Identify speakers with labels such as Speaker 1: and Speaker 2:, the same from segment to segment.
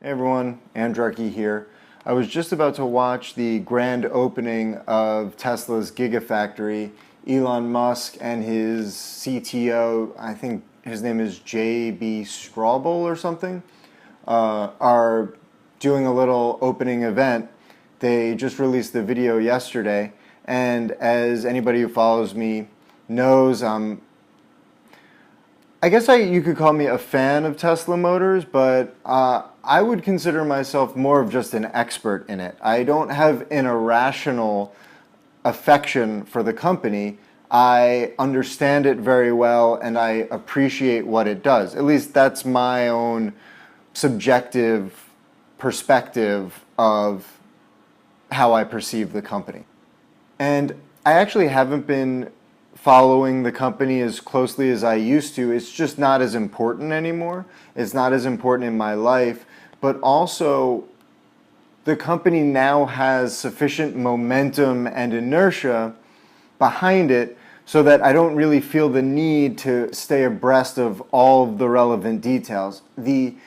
Speaker 1: Hey everyone, Andrarchy here. I was just about to watch the grand opening of Tesla's Gigafactory. Elon Musk and his CTO, I think his name is J.B. Straubel or something, are doing a little opening event. They just released the video yesterday, and as anybody who follows me knows, I guess you could call me a fan of Tesla Motors, but I would consider myself more of just an expert in it. I don't have an irrational affection for the company. I understand it very well and I appreciate what it does. At least that's my own subjective perspective of how I perceive the company. And I actually haven't been following the company as closely as I used to. It's just not as important anymore. It's not as important in my life. But also, the company now has sufficient momentum and inertia behind it so that I don't really feel the need to stay abreast of all of the relevant details. The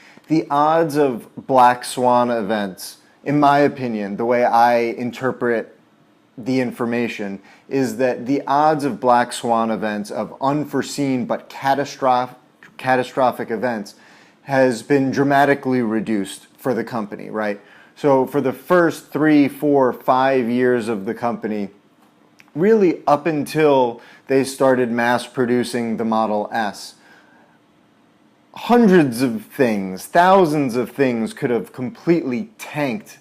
Speaker 1: odds of black swan events, in my opinion, the way I interpret the information, is that the odds of black swan events, of unforeseen but catastrophic events, has been dramatically reduced for the company, right? So for the first 3, 4, 5 years of the company, really up until they started mass producing the Model S, hundreds of things, thousands of things could have completely tanked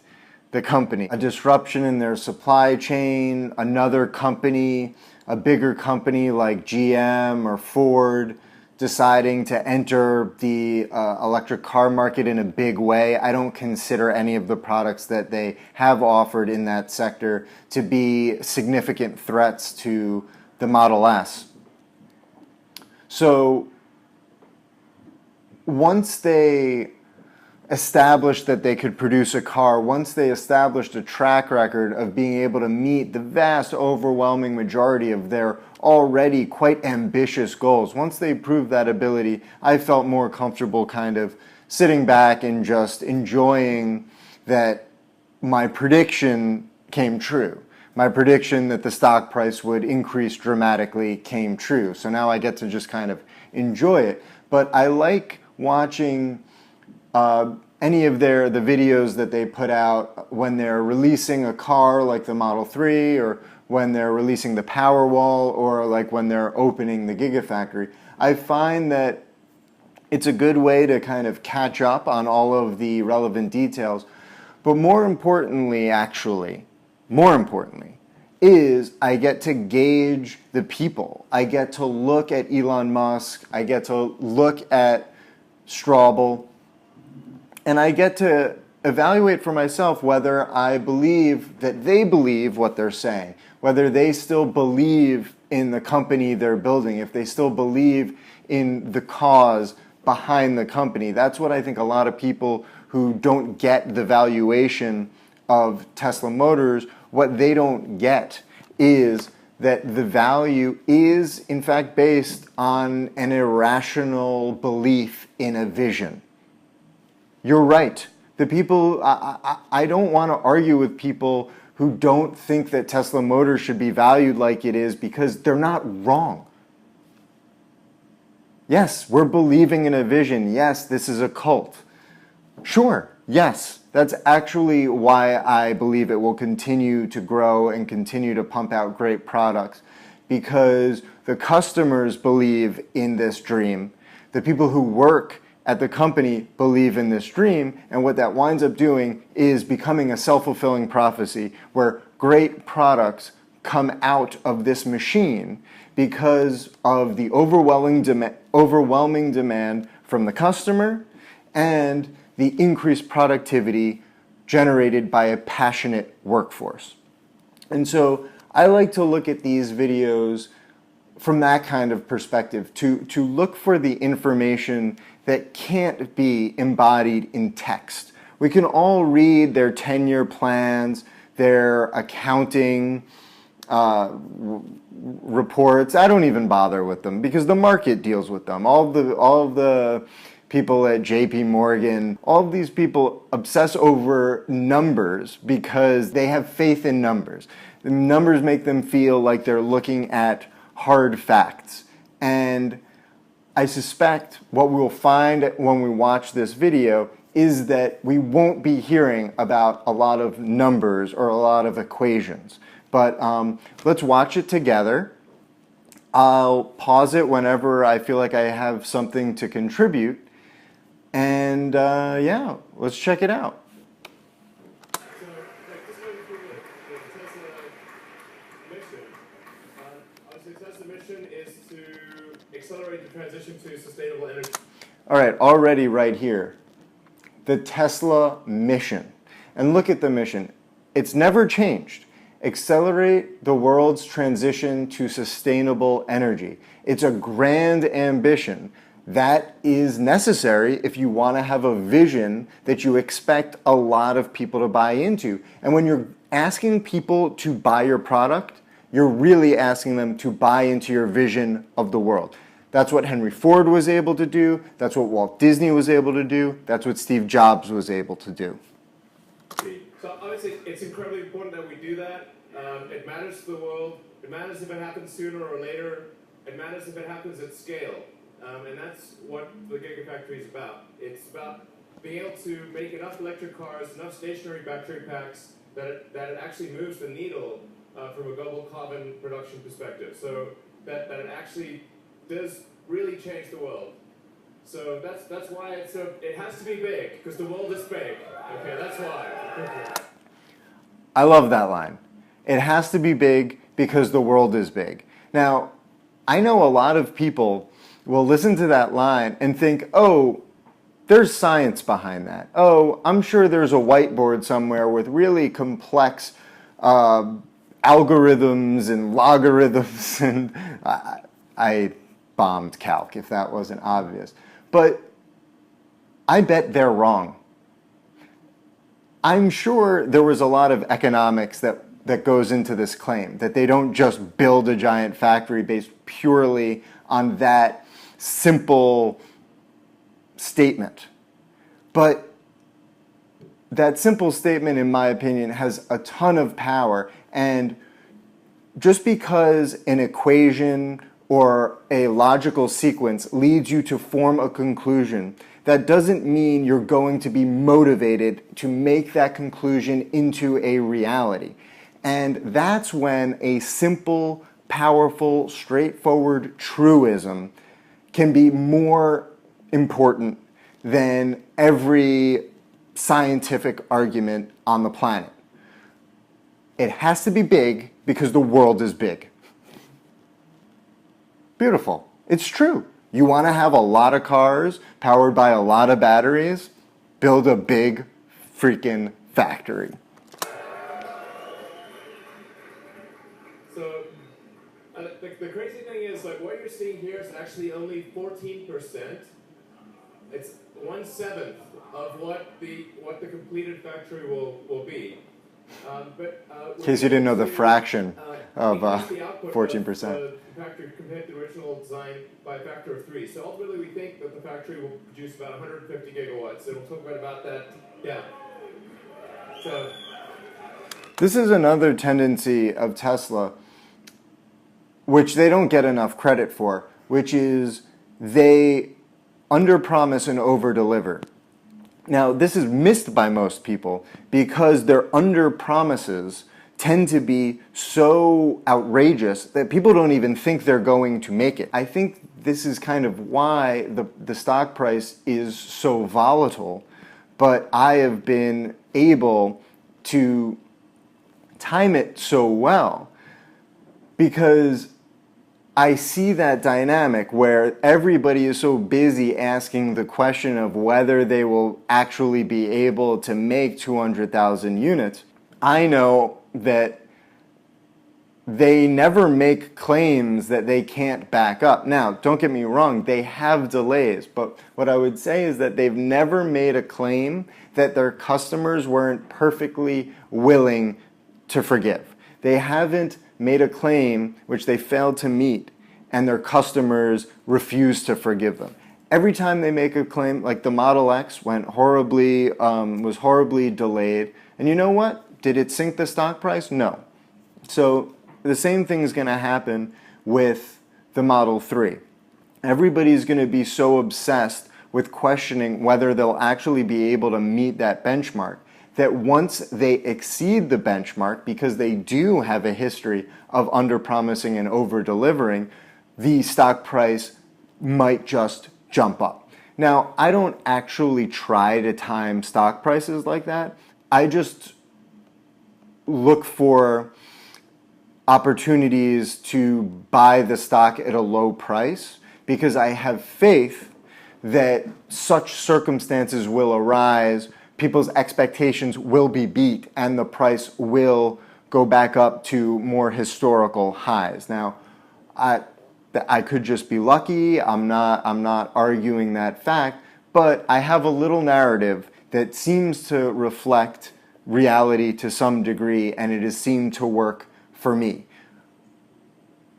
Speaker 1: the company. A disruption in their supply chain, another company, a bigger company like GM or Ford deciding to enter the electric car market in a big way. I don't consider any of the products that they have offered in that sector to be significant threats to the Model S. So once they established that they could produce a car, once they established a track record of being able to meet the vast overwhelming majority of their already quite ambitious goals, once they proved that ability, I felt more comfortable kind of sitting back and just enjoying that my prediction came true. My prediction that the stock price would increase dramatically came true. So now I get to just kind of enjoy it. But I like watching any of the videos that they put out when they're releasing a car like the Model 3, or when they're releasing the Powerwall, or like when they're opening the Gigafactory. I find that it's a good way to kind of catch up on all of the relevant details. But more importantly, is I get to gauge the people. I get to look at Elon Musk. I get to look at Straubel. And I get to evaluate for myself whether I believe that they believe what they're saying, whether they still believe in the company they're building, if they still believe in the cause behind the company. That's what I think a lot of people who don't get the valuation of Tesla Motors, what they don't get is that the value is in fact based on an irrational belief in a vision. You're right. The people, I don't want to argue with people who don't think that Tesla Motors should be valued like it is, because they're not wrong. Yes, we're believing in a vision. Yes, this is a cult. Sure, yes, that's actually why I believe it will continue to grow and continue to pump out great products, because the customers believe in this dream. The people who work at the company believe in this dream, and what that winds up doing is becoming a self-fulfilling prophecy where great products come out of this machine because of the overwhelming demand from the customer and the increased productivity generated by a passionate workforce. And so I like to look at these videos from that kind of perspective, to look for the information that can't be embodied in text. We can all read their 10-year plans, their accounting reports. I don't even bother with them because the market deals with them. All of the people at JP Morgan, all of these people obsess over numbers because they have faith in numbers. The numbers make them feel like they're looking at hard facts. And I suspect what we'll find when we watch this video is that we won't be hearing about a lot of numbers or a lot of equations. But let's watch it together. I'll pause it whenever I feel like I have something to contribute. And yeah, let's check it out.
Speaker 2: So, like, just going through the Tesla mission, obviously Tesla mission is to accelerate the transition to sustainable energy.
Speaker 1: All right, already right here, the Tesla mission. And look at the mission. It's never changed. Accelerate the world's transition to sustainable energy. It's a grand ambition that is necessary if you want to have a vision that you expect a lot of people to buy into. And when you're asking people to buy your product, you're really asking them to buy into your vision of the world. That's what Henry Ford was able to do. That's what Walt Disney was able to do. That's what Steve Jobs was able to do.
Speaker 2: So obviously it's incredibly important that we do that. It matters to the world. It matters if it happens sooner or later. It matters if it happens at scale. And that's what the Gigafactory is about. It's about being able to make enough electric cars, enough stationary battery packs that it actually moves the needle from a global carbon production perspective. So that it actually does really change the world. So that's why it has to be big, because the world is big. Okay, that's why.
Speaker 1: I love that line. It has to be big because the world is big. Now, I know a lot of people will listen to that line and think, oh, there's science behind that. Oh, I'm sure there's a whiteboard somewhere with really complex algorithms and logarithms. And I bombed calc, if that wasn't obvious. But I bet they're wrong. I'm sure there was a lot of economics that goes into this claim, that they don't just build a giant factory based purely on that simple statement. But that simple statement, in my opinion, has a ton of power. And just because an equation or a logical sequence leads you to form a conclusion, that doesn't mean you're going to be motivated to make that conclusion into a reality. And that's when a simple, powerful, straightforward truism can be more important than every scientific argument on the planet. It has to be big because the world is big. Beautiful. It's true. You want to have a lot of cars powered by a lot of batteries? Build a big freaking factory.
Speaker 2: So the crazy thing is, like, what you're seeing here is actually only 14%. It's 1/7 of what the completed factory will be.
Speaker 1: In case you didn't know the fraction of 14%.
Speaker 2: The factory compared to the original design by a factor of 3. So ultimately, we think that the factory will produce about 150 gigawatts. So we'll talk about that. Yeah. So
Speaker 1: this is another tendency of Tesla, which they don't get enough credit for, which is they underpromise and overdeliver. Now, this is missed by most people because their underpromises tend to be so outrageous that people don't even think they're going to make it. I think this is kind of why the stock price is so volatile, but I have been able to time it so well because I see that dynamic where everybody is so busy asking the question of whether they will actually be able to make 200,000 units. I know that they never make claims that they can't back up. Now, don't get me wrong, they have delays, but what I would say is that they've never made a claim that their customers weren't perfectly willing to forgive. They haven't made a claim which they failed to meet and their customers refused to forgive them. every time they make a claim, like the Model X was horribly delayed. And you know what? Did it sink the stock price? No. So the same thing is going to happen with the Model 3. Everybody's going to be so obsessed with questioning whether they'll actually be able to meet that benchmark that once they exceed the benchmark, because they do have a history of under-promising and over-delivering, the stock price might just jump up. Now, I don't actually try to time stock prices like that. I just look for opportunities to buy the stock at a low price because I have faith that such circumstances will arise, people's expectations will be beat, and the price will go back up to more historical highs. Now, I could just be lucky. I'm not arguing that fact, but I have a little narrative that seems to reflect reality to some degree, and it has seemed to work for me.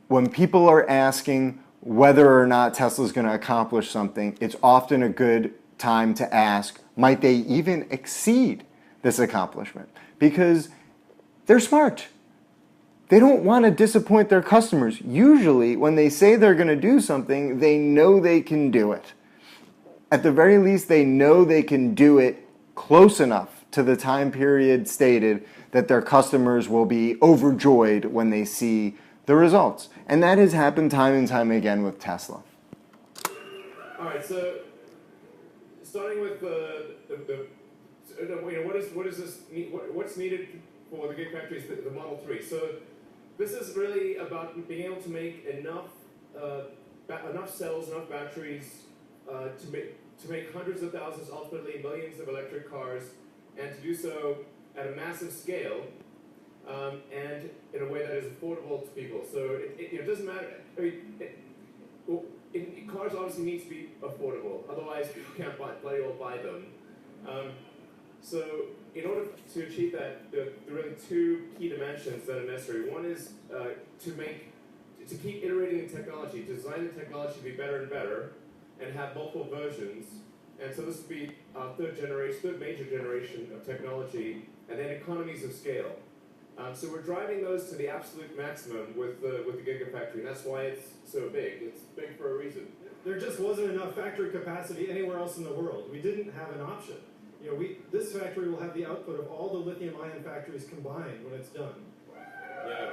Speaker 1: When people are asking whether or not Tesla is going to accomplish something, it's often a good time to ask, might they even exceed this accomplishment? Because they're smart. They don't want to disappoint their customers. Usually, when they say they're going to do something, they know they can do it. At the very least, they know they can do it close enough to the time period stated that their customers will be overjoyed when they see the results. And that has happened time and time again with Tesla.
Speaker 2: All right, so starting with what's needed for the Gigafactory, the Model 3. So this is really about being able to make enough cells, enough batteries to make hundreds of thousands, ultimately millions of electric cars, and to do so at a massive scale. And in a way that is affordable to people. So it doesn't matter. I mean, cars obviously need to be affordable. Otherwise, you can't bloody well buy them. So in order to achieve that, there are really two key dimensions that are necessary. One is to keep iterating the technology, to design the technology to be better and better, and have multiple versions. And so this would be our third major generation of technology, and then economies of scale. So we're driving those to the absolute maximum with the Gigafactory, and that's why it's so big. It's big for a reason.
Speaker 3: There just wasn't enough factory capacity anywhere else in the world. We didn't have an option. This factory will have the output of all the lithium-ion factories combined when it's done.
Speaker 2: Yeah.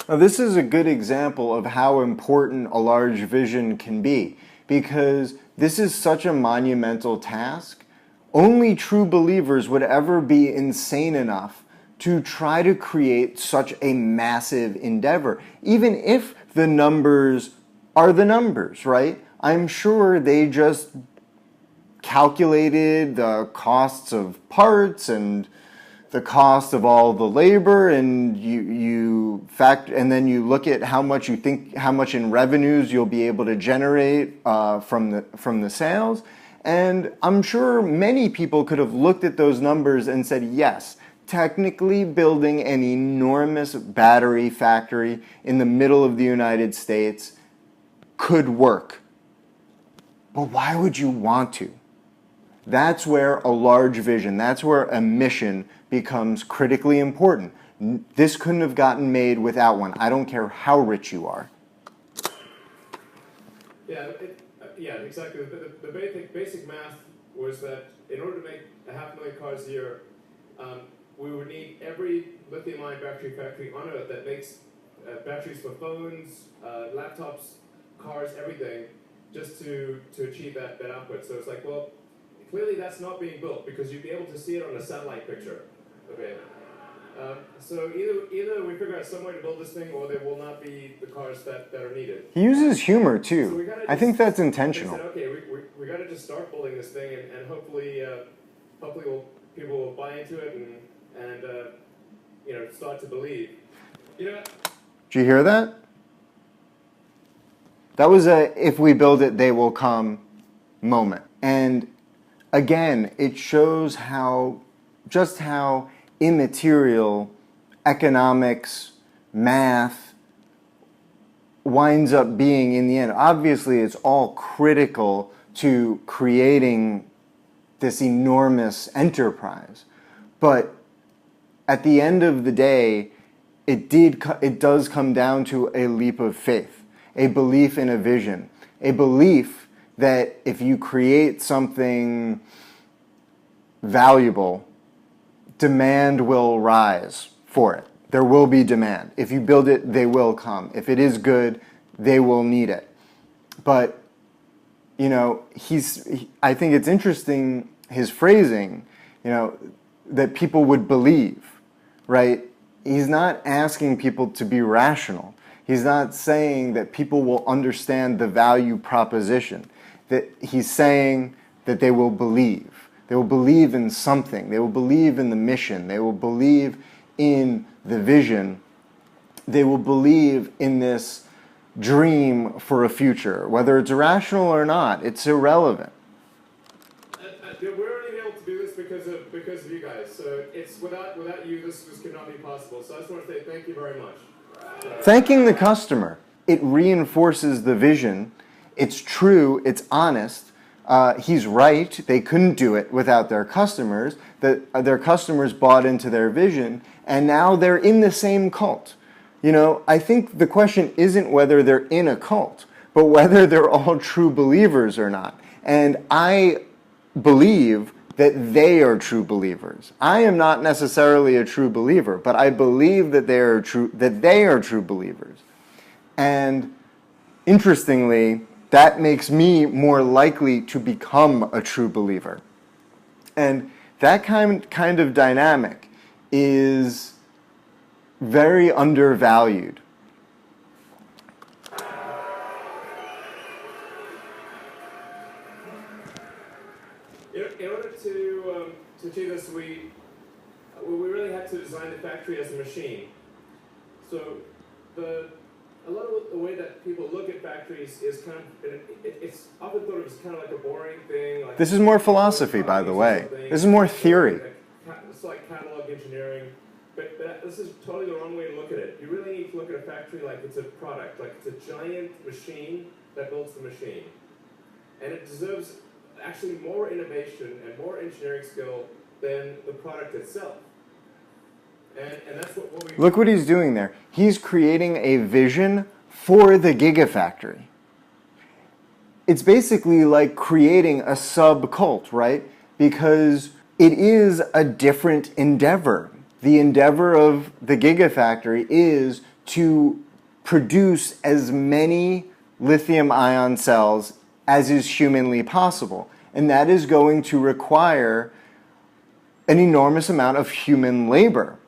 Speaker 1: Now, this is a good example of how important a large vision can be, because this is such a monumental task. Only true believers would ever be insane enough to try to create such a massive endeavor, even if the numbers are the numbers, right? I'm sure they just calculated the costs of parts and the cost of all the labor, and and then you look at how much in revenues you'll be able to generate from the sales. And I'm sure many people could have looked at those numbers and said, yes, technically building an enormous battery factory in the middle of the United States could work. But why would you want to? That's where a large vision, that's where a mission becomes critically important. This couldn't have gotten made without one. I don't care how rich you are.
Speaker 2: Yeah, exactly. The basic math was that in order to make 500,000 cars a year, we would need every lithium-ion battery factory on Earth that makes batteries for phones, laptops, cars, everything, just to achieve that output. So it's like, well, clearly that's not being built because you'd be able to see it on a satellite picture. Okay. So either we figure out some way to build this thing, or there will not be the cars that are needed.
Speaker 1: He uses humor too.
Speaker 2: So
Speaker 1: I think that's intentional.
Speaker 2: Said, okay, we got to just start building this thing, and hopefully people will buy into it and start to believe.
Speaker 1: Did you hear that? That was a "if we build it, they will come" moment. And again, it shows how immaterial economics, math, winds up being in the end. Obviously, it's all critical to creating this enormous enterprise. But at the end of the day, it does come down to a leap of faith, a belief in a vision, a belief that if you create something valuable, demand will rise for it. There will be demand. If you build it, they will come. If it is good, they will need it. But, you know, I think it's interesting, his phrasing, you know, that people would believe, right? He's not asking people to be rational. He's not saying that people will understand the value proposition. That he's saying that they will believe. They will believe in something. They will believe in the mission. They will believe in the vision. They will believe in this dream for a future. Whether it's rational or not, it's irrelevant.
Speaker 2: We're only able to do this because of you guys. So it's without you, this could not be possible. So I just want to say thank you very much.
Speaker 1: Thanking the customer, it reinforces the vision. It's true. It's honest. He's right. They couldn't do it without their customers. Their customers bought into their vision, and now they're in the same cult. You know, I think the question isn't whether they're in a cult, but whether they're all true believers or not. And I believe that they are true believers. I am not necessarily a true believer, but I believe that they are true believers. And interestingly, that makes me more likely to become a true believer. And that kind of dynamic is very undervalued.
Speaker 2: In order to achieve this, we really had to design the factory as a machine. So a lot of the way that people look at factories is kind of, it's often thought of as kind of like a boring thing. Like
Speaker 1: This is more philosophy, by the way. This is more theory.
Speaker 2: It's like catalog engineering. But this is totally the wrong way to look at it. You really need to look at a factory like it's a product, like it's a giant machine that builds the machine. And it deserves actually more innovation and more engineering skill than the product itself. And that's what we...
Speaker 1: Look what he's doing there. He's creating a vision for the Gigafactory. It's basically like creating a sub-cult, right? Because it is a different endeavor. The endeavor of the Gigafactory is to produce as many lithium-ion cells as is humanly possible. And that is going to require an enormous amount of human labor.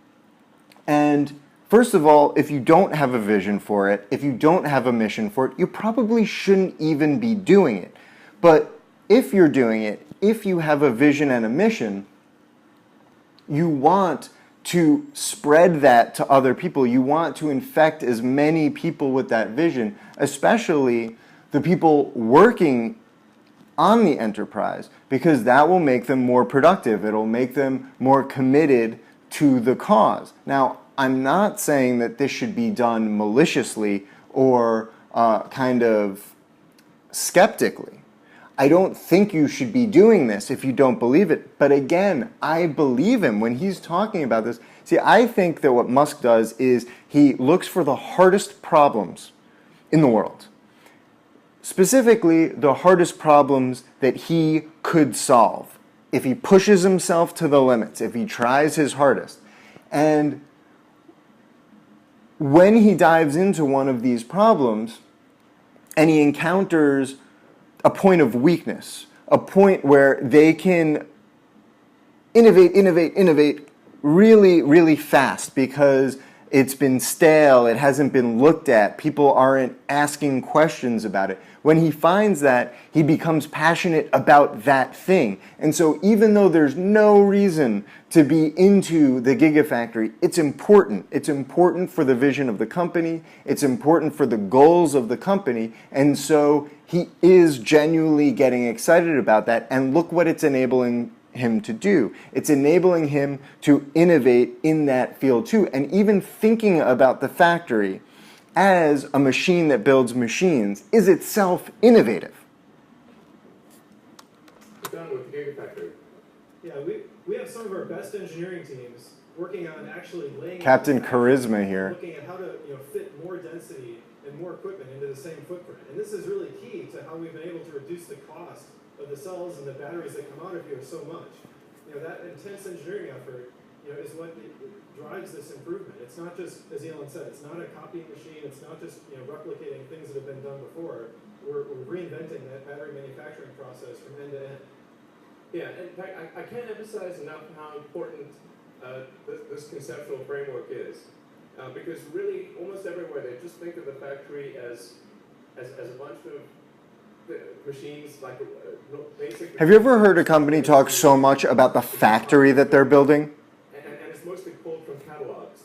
Speaker 1: And first of all, if you don't have a vision for it, if you don't have a mission for it, you probably shouldn't even be doing it. But if you're doing it, if you have a vision and a mission, you want to spread that to other people. You want to infect as many people with that vision, especially the people working on the enterprise, because that will make them more productive. It'll make them more committed to the cause. Now, I'm not saying that this should be done maliciously or kind of skeptically. I don't think you should be doing this if you don't believe it. But again, I believe him when he's talking about this. See, I think that what Musk does is he looks for the hardest problems in the world. Specifically, the hardest problems that he could solve. If he pushes himself to the limits, if he tries his hardest. And when he dives into one of these problems and he encounters a point of weakness, a point where they can innovate really, really fast because it's been stale, it hasn't been looked at, people aren't asking questions about it. When he finds that, he becomes passionate about that thing. And so even though there's no reason to be into the Gigafactory, it's important. It's important for the vision of the company. It's important for the goals of the company. And so he is genuinely getting excited about that. And look what it's enabling him to do. It's enabling him to innovate in that field too. And even thinking about the factory as a machine that builds machines is itself innovative.
Speaker 2: We're done with the Gigafactory.
Speaker 3: Yeah, we have some of our best engineering teams working on actually laying
Speaker 1: Captain
Speaker 3: out
Speaker 1: Charisma here.
Speaker 3: looking at how to fit more density and more equipment into the same footprint. And this is really key to how we've been able to reduce the cost of the cells and the batteries that come out of here so much. That intense engineering effort is what drives this improvement. It's not just, as Elon said, it's not a copying machine. It's not just replicating things that have been done before. We're reinventing that battery manufacturing process from end to end.
Speaker 2: Yeah, in fact, I can't emphasize enough how important this conceptual framework is. Because really, almost everywhere, they just think of the factory as a bunch of machines, like basic...
Speaker 1: Have you ever heard a company talk so much about the factory that they're building?
Speaker 2: And it's mostly pulled from catalogs.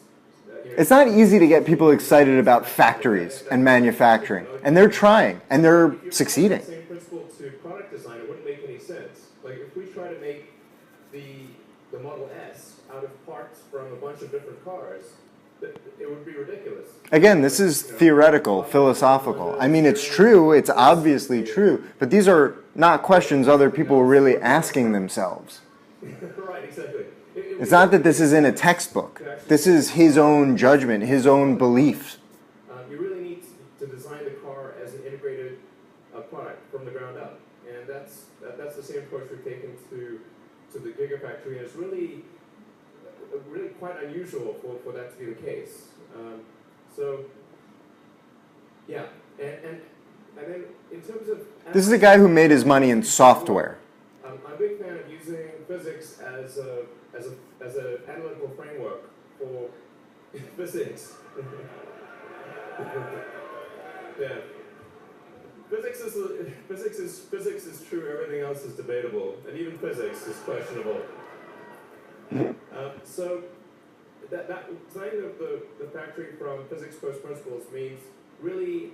Speaker 1: It's not easy to get people excited about factories and manufacturing, and they're trying, and they're succeeding.
Speaker 2: If you apply the same principle to product design, it wouldn't make any sense. Like if we try to make the Model S out of parts from a bunch of different cars, it would be ridiculous.
Speaker 1: Again, this is theoretical, philosophical. I mean, it's true, it's obviously true, but these are not questions other people are really asking themselves.
Speaker 2: Right, exactly.
Speaker 1: It's not that this is in a textbook. This is his own judgment, his own beliefs.
Speaker 2: You really need to design the car as an integrated product from the ground up, and that's the same approach we've taken to the Gigafactory, and it's really quite unusual for that to be the case. Yeah, and then in terms of...
Speaker 1: This is a guy who made his money in software.
Speaker 2: I'm a big fan of using physics as an analytical framework for physics. Yeah. Physics is true, everything else is debatable, and even physics is questionable. So designing the factory from physics first principles means really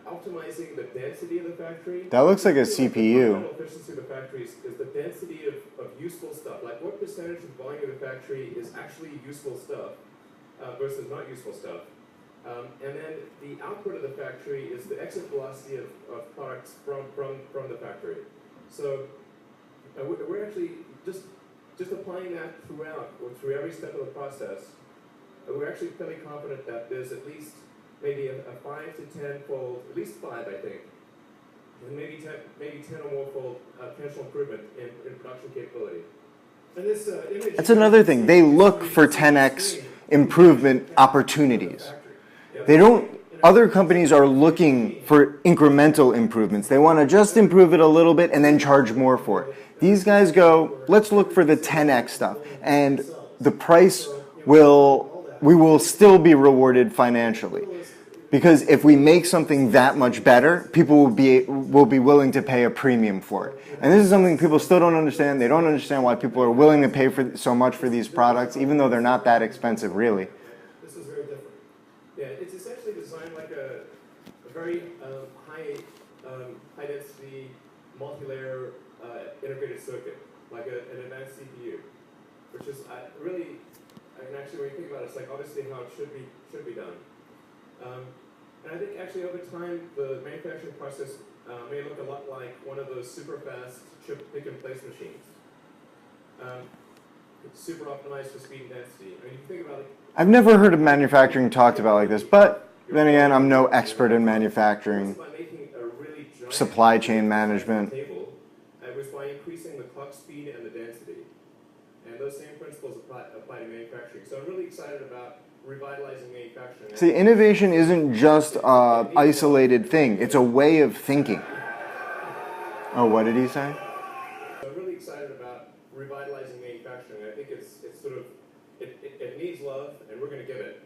Speaker 2: optimizing the density of the factory.
Speaker 1: That looks like a
Speaker 2: The
Speaker 1: CPU.
Speaker 2: fundamental efficiency of the factory is the density of useful stuff. Like what percentage of the volume of the factory is actually useful stuff versus not useful stuff. And then the output of the factory is the exit velocity of products from the factory. So we're actually just applying that throughout, or through every step of the process. We're actually fairly confident that there's at least maybe a 5 to 10 fold, at least 5 I think, and maybe 10 or more fold potential improvement in production capability.
Speaker 3: And this image...
Speaker 1: That's another thing. They look for 10x improvement opportunities. They don't... Other companies are looking for incremental improvements. They want to just improve it a little bit and then charge more for it. These guys go, let's look for the 10x stuff. And the price we will still be rewarded financially. Because if we make something that much better, people will be willing to pay a premium for it. And this is something people still don't understand. They don't understand why people are willing to pay for so much for these products, even though they're not that expensive, really.
Speaker 3: This is very different.
Speaker 2: Yeah, it's essentially designed like a very high density, multi-layer integrated circuit, like an advanced CPU, which is really, and actually when you think about it, it's like obviously how it should be done. And I think actually over time the manufacturing process may look a lot like one of those super fast chip pick and place machines. It's super optimized for speed and density. I mean, if you think about it.
Speaker 1: I've never heard of manufacturing talked about like this, but then again, I'm no expert in manufacturing, supply chain management.
Speaker 2: It was by increasing the clock speed and the density. And those same principles apply to manufacturing. So I'm really excited about revitalizing manufacturing.
Speaker 1: See, innovation isn't just an isolated thing. It's a way of thinking. Oh, what did he say?
Speaker 2: So I'm really excited about revitalizing manufacturing. I think it's sort of, it needs love, and we're going to give it.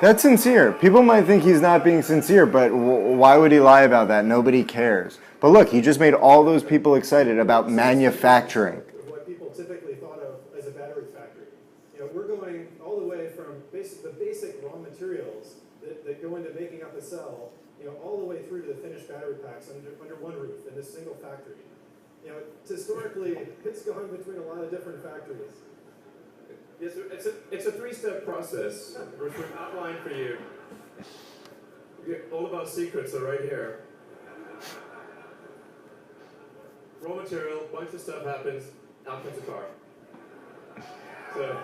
Speaker 1: That's sincere. People might think he's not being sincere, but why would he lie about that? Nobody cares. But look, he just made all those people excited about manufacturing.
Speaker 3: What people typically thought of as a battery factory. We're going all the way from the basic raw materials that go into making up a cell, all the way through to the finished battery packs under one roof in this single factory. Historically, it's gone between a lot of different factories.
Speaker 2: Yes, it's a three-step process, which we've outlined for you. All of our secrets are right here. Raw material, bunch of stuff happens, out comes a car. So,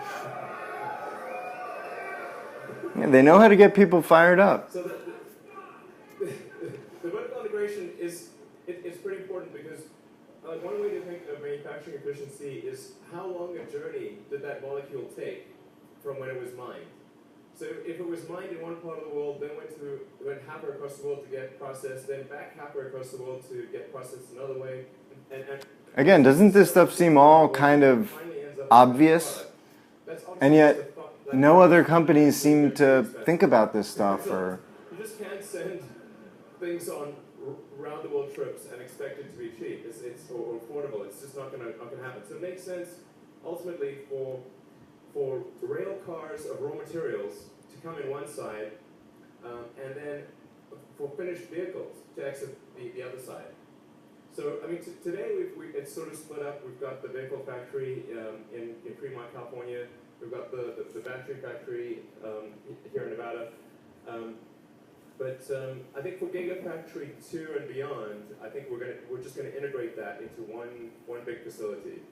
Speaker 1: Yeah, they know how to get people fired up.
Speaker 2: so the vertical integration is it's pretty important because one way to think of manufacturing efficiency is how long a journey did that molecule take from when it was mined. So if it was mined in one part of the world, then went halfway across the world to get processed, then back halfway across the world to get processed another way. And
Speaker 1: Again, doesn't this stuff seem all kind of obvious? And yet, no other companies seem to think about this stuff. Or
Speaker 2: you just can't send things on round the world trips and expect it to be cheap. Or affordable. It's just not gonna happen. So it makes sense ultimately for rail cars of raw materials to come in one side, and then for finished vehicles to exit the other side. So, I mean, today it's sort of split up. We've got the vehicle factory in Fremont, California. We've got the battery factory here in Nevada. But I think for Gigafactory 2 and beyond, I think we're just gonna integrate that into one big facility.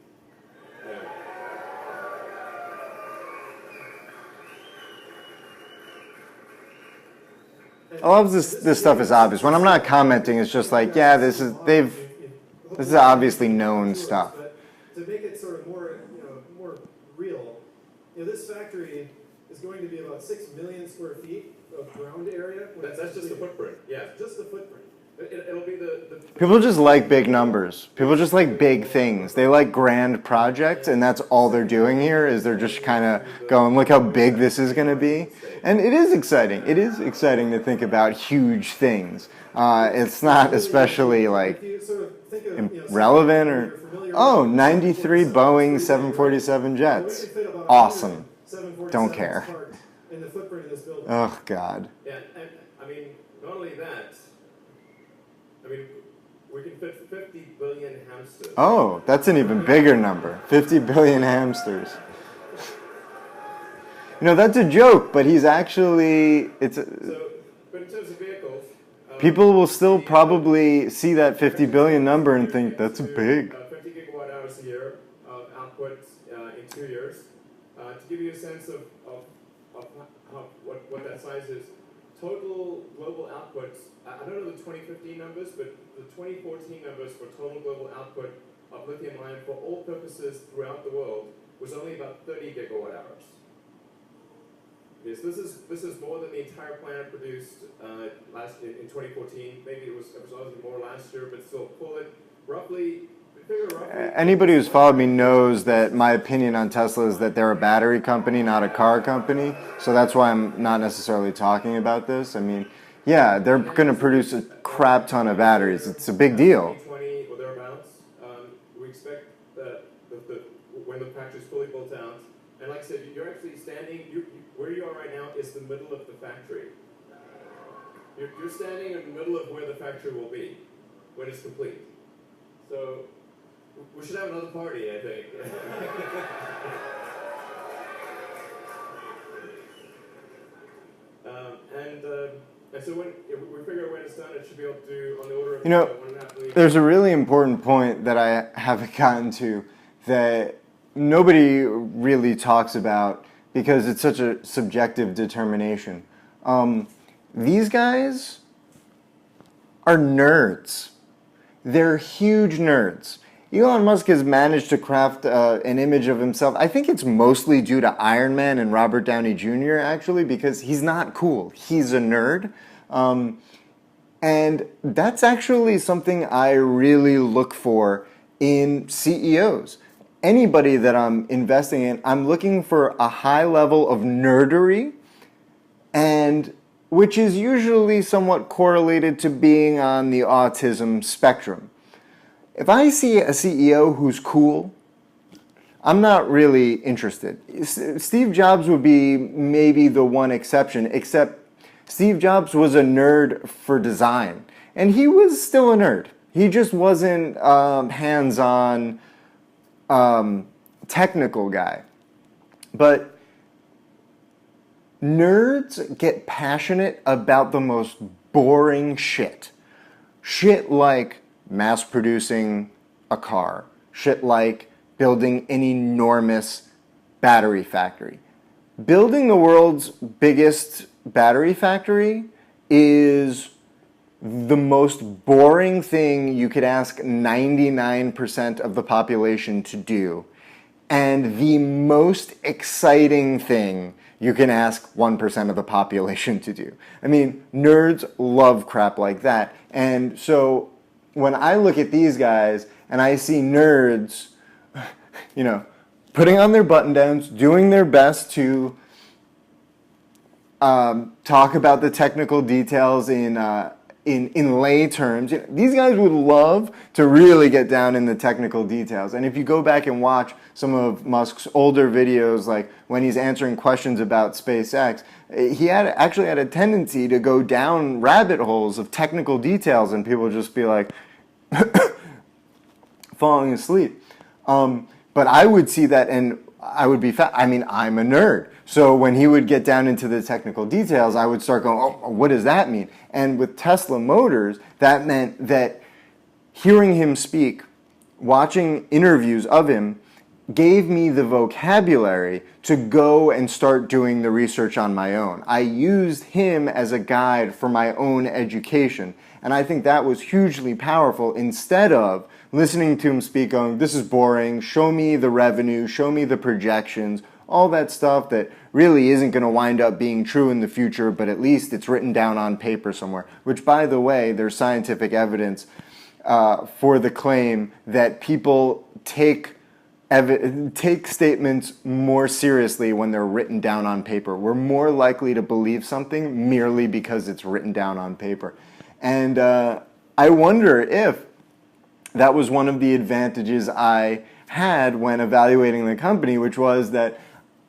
Speaker 1: a lot of this stuff is obvious. When I'm not commenting, it's just like, yeah, this is obviously known stuff.
Speaker 3: But to make it sort of more, more real, this factory is going to be about 6 million square feet of ground area.
Speaker 2: That's just the footprint. Yeah,
Speaker 3: Just the footprint.
Speaker 2: it'll be the
Speaker 1: People just like big numbers. People just like big things. They like grand projects, and that's all they're doing here is they're just kind of going, look how big this is going to be. And it is exciting. It is exciting to think about huge things. It's not especially like relevant or, oh, 93 Boeing 747 jets. Awesome. Don't care.
Speaker 3: In the footprint of this building.
Speaker 1: Oh, God.
Speaker 2: Yeah, and I mean, not only that, I mean, we can fit 50 billion hamsters.
Speaker 1: Oh, that's an even bigger number. 50 billion hamsters. That's a joke, but he's actually,
Speaker 2: But in terms of vehicles,
Speaker 1: people will still probably see that 50 billion number and think that's big.
Speaker 2: 50 gigawatt hours a year of output in 2 years. To give you a sense of what that size is, total global output, I don't know the 2015 numbers, but the 2014 numbers for total global output of lithium ion for all purposes throughout the world was only about 30 gigawatt hours. Yes, this is more than the entire plant produced in 2014. Maybe it was obviously more last year, but still pull it roughly.
Speaker 1: Anybody who's followed me knows that my opinion on Tesla is that they're a battery company, not a car company. So that's why I'm not necessarily talking about this. I mean, yeah, they're going to produce a crap ton of batteries. It's a big deal.
Speaker 2: 2020 or thereabouts. We expect that when the factory is fully built out, and like I said, you're actually standing. Where you are right now is the middle of the factory. You're standing in the middle of where the factory will be when it's complete. So we should have another party, I think. And so when we figure out when it's done, it should be able to do on the order of 1.5 million.
Speaker 1: There's a really important point that I haven't gotten to that nobody really talks about because it's such a subjective determination. These guys are nerds. They're huge nerds. Elon Musk has managed to craft an image of himself. I think it's mostly due to Iron Man and Robert Downey Jr., actually, because he's not cool. He's a nerd. And that's actually something I really look for in CEOs. Anybody that I'm investing in, I'm looking for a high level of nerdery, and which is usually somewhat correlated to being on the autism spectrum. If I see a CEO who's cool, I'm not really interested. Steve Jobs would be maybe the one exception, except Steve Jobs was a nerd for design, and he was still a nerd. He just wasn't hands-on technical guy. But nerds get passionate about the most boring shit. Shit like mass producing a car. Shit like building an enormous battery factory. Building the world's biggest battery factory is the most boring thing you could ask 99% of the population to do, and the most exciting thing you can ask 1% of the population to do. I mean, nerds love crap like that. And so when I look at these guys and I see nerds, putting on their button-downs, doing their best to talk about the technical details in lay terms. These guys would love to really get down in the technical details. And if you go back and watch some of Musk's older videos, like when he's answering questions about SpaceX, he actually had a tendency to go down rabbit holes of technical details, and people just be like falling asleep. But I would see that, and I would be I'm a nerd. So when he would get down into the technical details, I would start going, oh, what does that mean? And with Tesla Motors, that meant that hearing him speak, watching interviews of him, gave me the vocabulary to go and start doing the research on my own. I used him as a guide for my own education. And I think that was hugely powerful, instead of listening to him speak, going, this is boring, show me the revenue, show me the projections, all that stuff that really isn't going to wind up being true in the future, but at least it's written down on paper somewhere. Which, by the way, there's scientific evidence for the claim that people take statements more seriously when they're written down on paper. We're more likely to believe something merely because it's written down on paper. And I wonder if that was one of the advantages I had when evaluating the company, which was that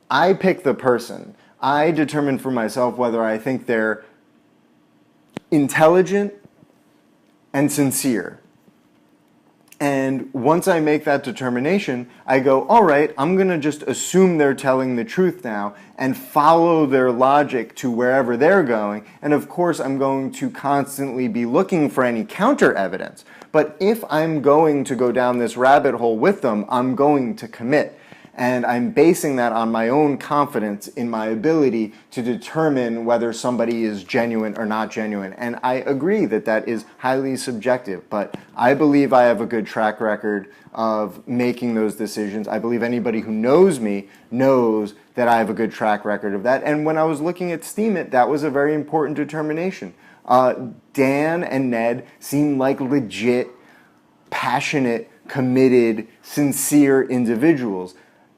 Speaker 1: I pick the person. I determine for myself whether I think they're intelligent and sincere. And once I make that determination, I go, all right, I'm going to just assume they're telling the truth now and follow their logic to wherever they're going. And of course, I'm going to constantly be looking for any counter evidence. But if I'm going to go down this rabbit hole with them, I'm going to commit. And I'm basing that on my own confidence in my ability to determine whether somebody is genuine or not genuine. And I agree that that is highly subjective, but I believe I have a good track record of making those decisions. I believe anybody who knows me knows that I have a good track record of that. And when I was looking at Steemit, that was a very important determination. Dan and Ned seem like legit, passionate, committed, sincere individuals,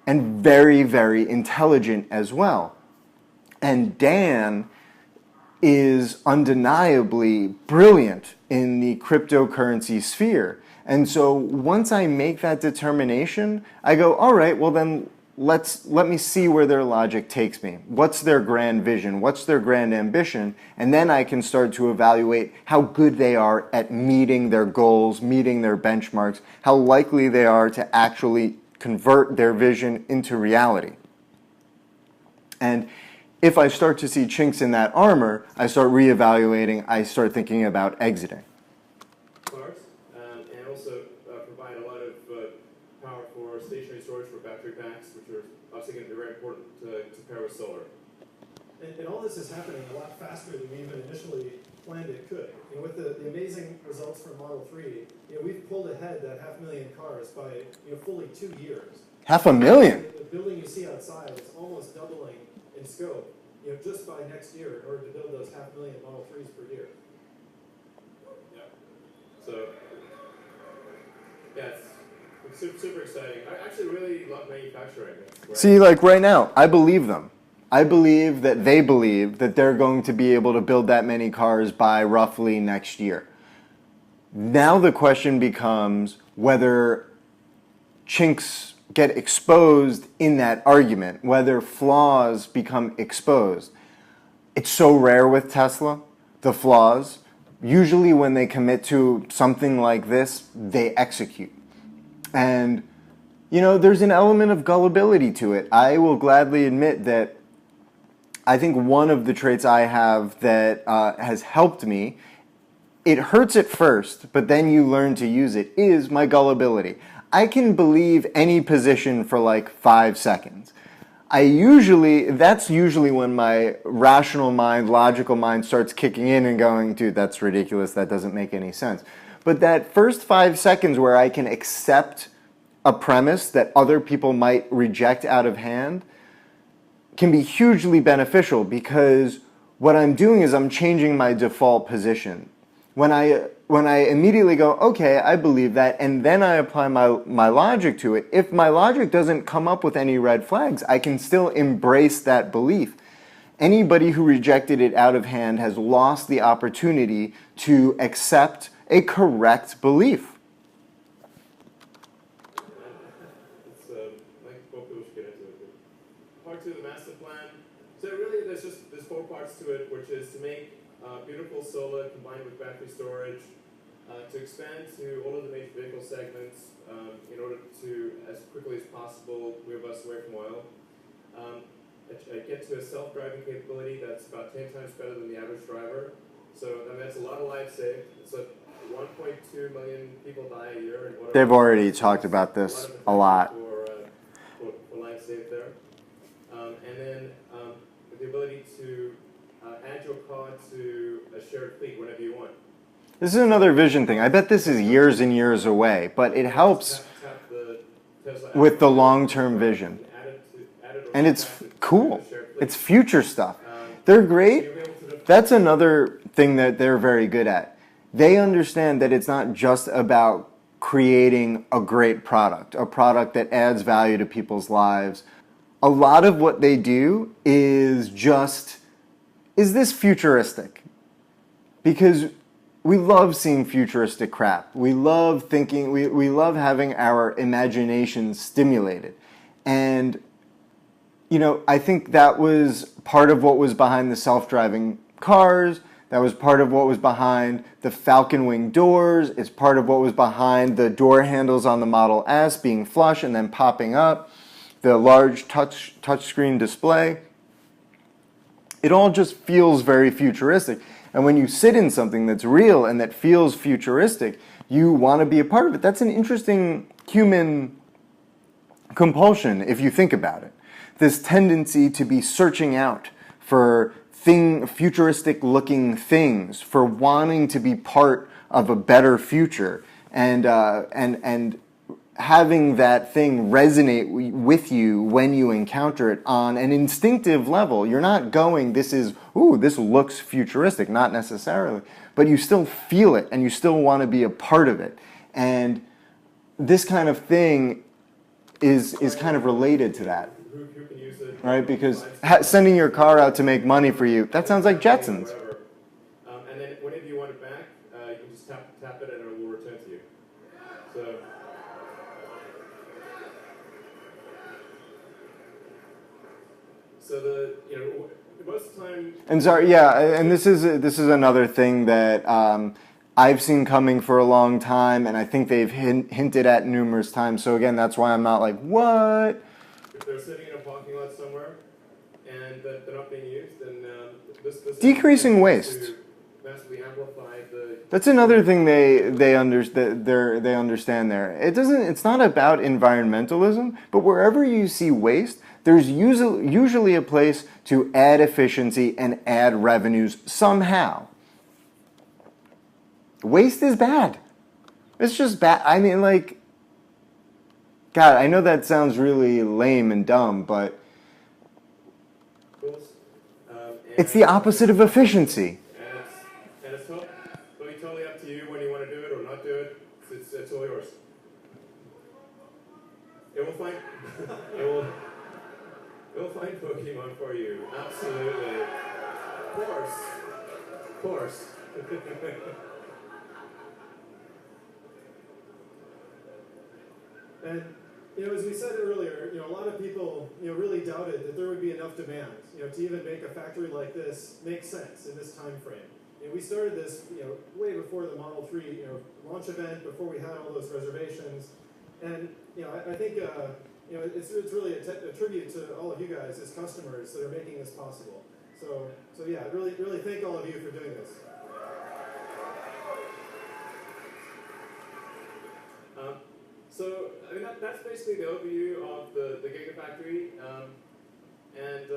Speaker 1: and very, very intelligent as well. And Dan is undeniably brilliant in the cryptocurrency sphere. And so once I make that determination, I go, all right, well then let me see where their logic takes me. What's their grand vision? What's their grand ambition? And then I can start to evaluate how good they are at meeting their goals, meeting their benchmarks, how likely they are to actually convert their vision into reality. And if I start to see chinks in that armor, I start reevaluating, I start thinking about exiting.
Speaker 2: Cars, and also provide a lot of power for stationary storage for battery packs, which are obviously going to be very important to pair with solar.
Speaker 3: And all this is happening a lot faster than we even initially planned it could. With the amazing results from Model 3, we've pulled ahead that 500,000 cars by fully 2 years.
Speaker 1: 500,000?
Speaker 3: The building you see outside is almost doubling in scope, just by next year in order to build those 500,000 Model 3s per year.
Speaker 2: Yeah. So, yeah, it's super exciting. I actually really love manufacturing.
Speaker 1: See, like right now, I believe them. I believe that they believe that they're going to be able to build that many cars by roughly next year. Now the question becomes whether chinks get exposed in that argument, whether flaws become exposed. It's so rare with Tesla, the flaws. Usually when they commit to something like this, they execute. And You know, there's an element of gullibility to it. I will gladly admit that I think one of the traits I have that has helped me, it hurts at first, but then you learn to use it, is my gullibility. I can believe any position for like 5 seconds. That's usually when my rational mind, logical mind starts kicking in and going, dude, that's ridiculous, that doesn't make any sense. But that first 5 seconds where I can accept a premise that other people might reject out of hand can be hugely beneficial, because what I'm doing is I'm changing my default position. When I immediately go, okay, I believe that, and then I apply my logic to it, if my logic doesn't come up with any red flags, I can still embrace that belief. Anybody who rejected it out of hand has lost the opportunity to accept a correct belief.
Speaker 2: Like both those get into it. Part 2 of the master plan. So really, there's 4 parts to it, which is to make beautiful solar combined with battery storage, to expand to all of the major vehicle segments in order to, as quickly as possible, move us away from oil. Get to a self-driving capability that's about 10 times better than the average driver. So that's a lot of lives saved. So 1.2 million people die a year in auto.
Speaker 1: They've already talked about this a lot.
Speaker 2: For life saved there. And then the ability to add your car to a shared fleet whenever you want.
Speaker 1: This is another vision thing. I bet this is years and years away, but it helps with the long-term vision. And it's cool. It's future stuff. They're great. That's another thing that they're very good at. They understand that it's not just about creating a great product, a product that adds value to people's lives. A lot of what they do is just, is this futuristic? Because we love seeing futuristic crap. We love thinking, we love having our imagination stimulated. And, you know, I think that was part of what was behind the self-driving cars. That was part of what was behind the Falcon Wing doors. It's part of what was behind the door handles on the Model S being flush and then popping up. The large touchscreen display. It all just feels very futuristic. And when you sit in something that's real and that feels futuristic, you want to be a part of it. That's an interesting human compulsion if you think about it. This tendency to be searching out for futuristic looking things, for wanting to be part of a better future, and having that thing resonate with you when you encounter it on an instinctive level. You're not going, this looks futuristic, not necessarily, but you still feel it and you still want to be a part of it. And this kind of thing is kind of related to that.
Speaker 2: Who can use it?
Speaker 1: Right, because sending your car out to make money for you, that sounds like Jetsons.
Speaker 2: And then whenever you want it back, you can just tap it and it will return to you. So most of the time.
Speaker 1: And sorry, yeah, and this is another thing that I've seen coming for a long time, and I think they've hinted at numerous times. So again, that's why I'm not like, what?
Speaker 2: If they're sitting in a parking lot somewhere and they're not being used, then this
Speaker 1: decreasing waste.
Speaker 2: To massively amplify the.
Speaker 1: That's another thing they understand there. It's not about environmentalism, but wherever you see waste, there's usually a place to add efficiency and add revenues somehow. Waste is bad. It's just bad. I mean, like, God, I know that sounds really lame and dumb, but it's the opposite of efficiency.
Speaker 2: And it's totally up to you when you want to do it or not do it. It's all yours. It will find Pokemon for you. Absolutely. Of course.
Speaker 3: And as we said earlier, a lot of people, really doubted that there would be enough demand, to even make a factory like this make sense in this time frame. And we started this, way before the Model 3, launch event, before we had all those reservations. And I think it's really a tribute to all of you guys as customers that are making this possible. So yeah, really thank all of you for doing this.
Speaker 2: So I mean that's basically the overview of the Gigafactory and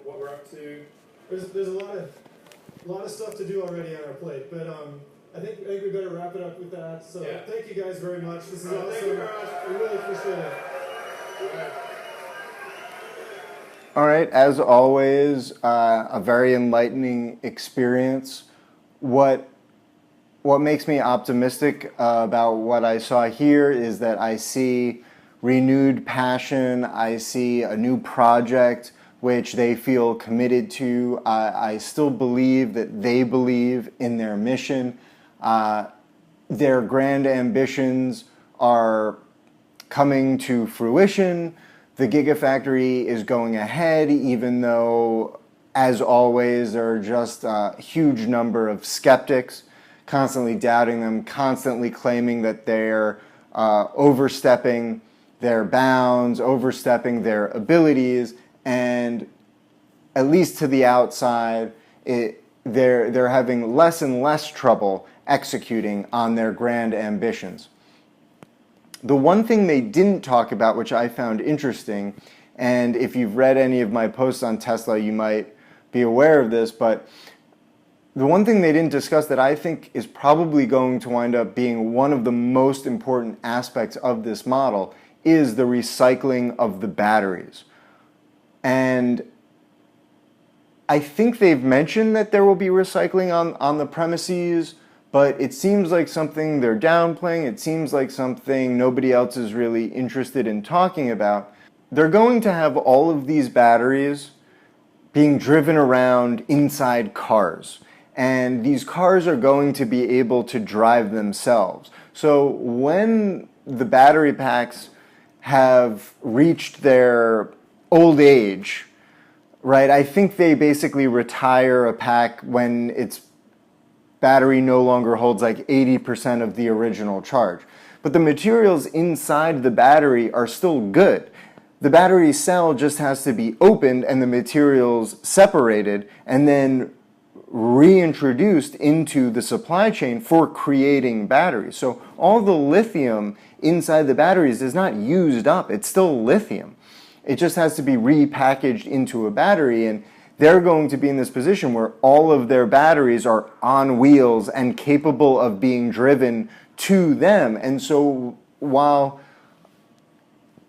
Speaker 2: what we're up to.
Speaker 3: There's a lot of stuff to do already on our plate, but I think we better wrap it up with that. So
Speaker 2: yeah.
Speaker 3: Thank you guys very much. This is awesome.
Speaker 2: Thank you very much.
Speaker 3: We really appreciate it.
Speaker 1: All right, as always, a very enlightening experience. What makes me optimistic about what I saw here is that I see renewed passion. I see a new project which they feel committed to. I still believe that they believe in their mission. Their grand ambitions are coming to fruition. The Gigafactory is going ahead, even though, as always, there are just a huge number of skeptics constantly doubting them, constantly claiming that they're overstepping their bounds, overstepping their abilities, and at least to the outside, they're having less and less trouble executing on their grand ambitions. The one thing they didn't talk about, which I found interesting, and if you've read any of my posts on Tesla, you might be aware of this, but the one thing they didn't discuss that I think is probably going to wind up being one of the most important aspects of this model is the recycling of the batteries. And I think they've mentioned that there will be recycling on the premises, but it seems like something they're downplaying. It seems like something nobody else is really interested in talking about. They're going to have all of these batteries being driven around inside cars. And these cars are going to be able to drive themselves. So when the battery packs have reached their old age, right, I think they basically retire a pack when its battery no longer holds like 80% of the original charge. But the materials inside the battery are still good. The battery cell just has to be opened and the materials separated and then reintroduced into the supply chain for creating batteries. So all the lithium inside the batteries is not used up. It's still lithium. It just has to be repackaged into a battery, and they're going to be in this position where all of their batteries are on wheels and capable of being driven to them. And so while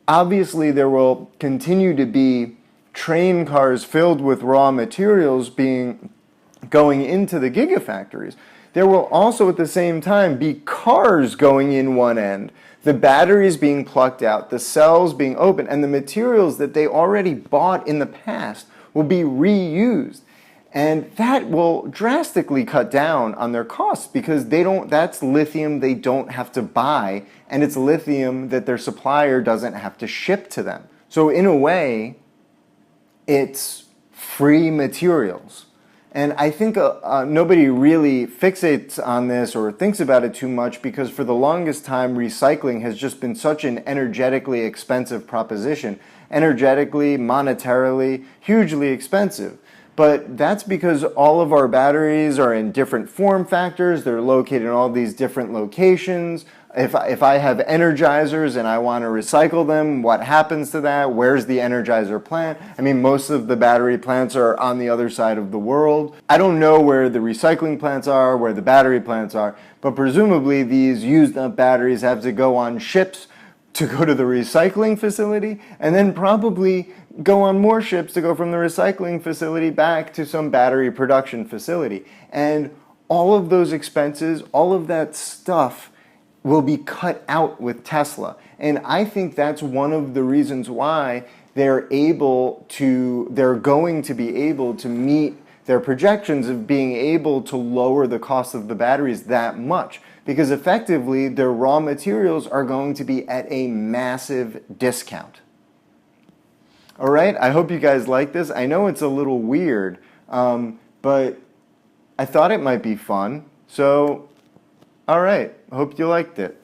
Speaker 1: obviously there will continue to be train cars filled with raw materials going into the Gigafactories, there will also at the same time be cars going in one end, the batteries being plucked out, the cells being opened, and the materials that they already bought in the past will be reused. And that will drastically cut down on their costs because that's lithium they don't have to buy, and it's lithium that their supplier doesn't have to ship to them. So in a way, it's free materials. And I think nobody really fixates on this or thinks about it too much because for the longest time, recycling has just been such an energetically expensive proposition. Energetically, monetarily, hugely expensive. But that's because all of our batteries are in different form factors. They're located in all these different locations. If I have energizers and I want to recycle them, what happens to that? Where's the energizer plant? I mean, most of the battery plants are on the other side of the world. I don't know where the recycling plants are, where the battery plants are, but presumably these used up batteries have to go on ships to go to the recycling facility and then probably go on more ships to go from the recycling facility back to some battery production facility. And all of those expenses, all of that stuff will be cut out with Tesla. And I think that's one of the reasons why they're going to be able to meet their projections of being able to lower the cost of the batteries that much. Because effectively, their raw materials are going to be at a massive discount. All right, I hope you guys like this. I know it's a little weird, but I thought it might be fun. So, all right, hope you liked it.